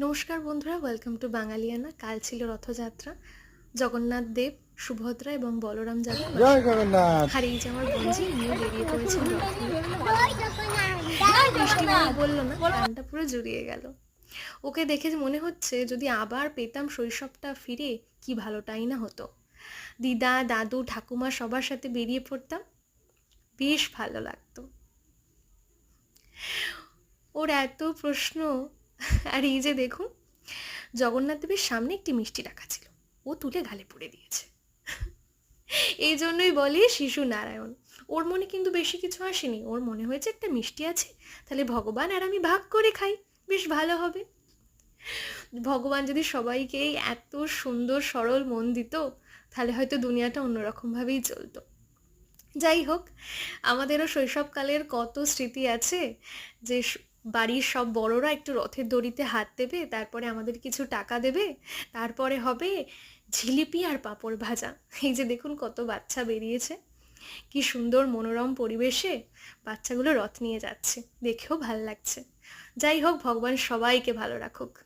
নমস্কার বন্ধুরা, welcome to বাঙালিয়ানা। কাল ছিল রথযাত্রা। জগন্নাথ দেব, সুভদ্রা এবং বলরাম যাবেন জয় বাসুদেবে। জগন্নাথ। আর এই যে আমার বোনজি, ইনিও বেরিয়ে পড়েছেন রথ নিয়ে। বৃষ্টি বই বললো না, কানটা পুরো জুড়িয়ে গেল। ওকে দেখে মনে হচ্ছে যদি আবার পেতাম শৈশবটা ফিরে, কি ভালোটাই না হতো। দিদা, দাদু, ঠাকুমা সবার সাথে বেরিয়ে পড়তাম, বেশ ভালো লাগতো। ওর এত প্রশ্ন। আর এই যে দেখুন, জগন্নাথ দেবের সামনে একটি মিষ্টি রাখা ছিল, ও তুলে গালে পুড়ে দিয়েছে। এই জন্যই বলি শিশু নারায়ণ। ওর মনে কিন্তু বেশি কিছু আসেনি, ওর মনে হয়েছে একটা মিষ্টি আছে, তাহলে ভগবান আর আমি ভাগ করে খাই, বেশ ভালো হবে। ভগবান যদি সবাইকেই এত সুন্দর সরল মন দিত, তাহলে হয়তো দুনিয়াটা অন্যরকমভাবেই চলতো। যাই হোক, আমাদেরও শৈশবকালের কত স্মৃতি আছে যে বাড়ির সব বড়রা একটু রথের দড়িতে হাত দেবে, তারপরে আমাদের কিছু টাকা দেবে, তারপরে হবে জিলিপি আর পাঁপড় ভাজা। এই যে দেখুন কত বাচ্চা বেরিয়েছে, কি সুন্দর মনোরম পরিবেশে বাচ্চাগুলো রথ নিয়ে যাচ্ছে, দেখেও ভাল লাগছে। যাই হোক, ভগবান সবাইকে ভালো রাখুক।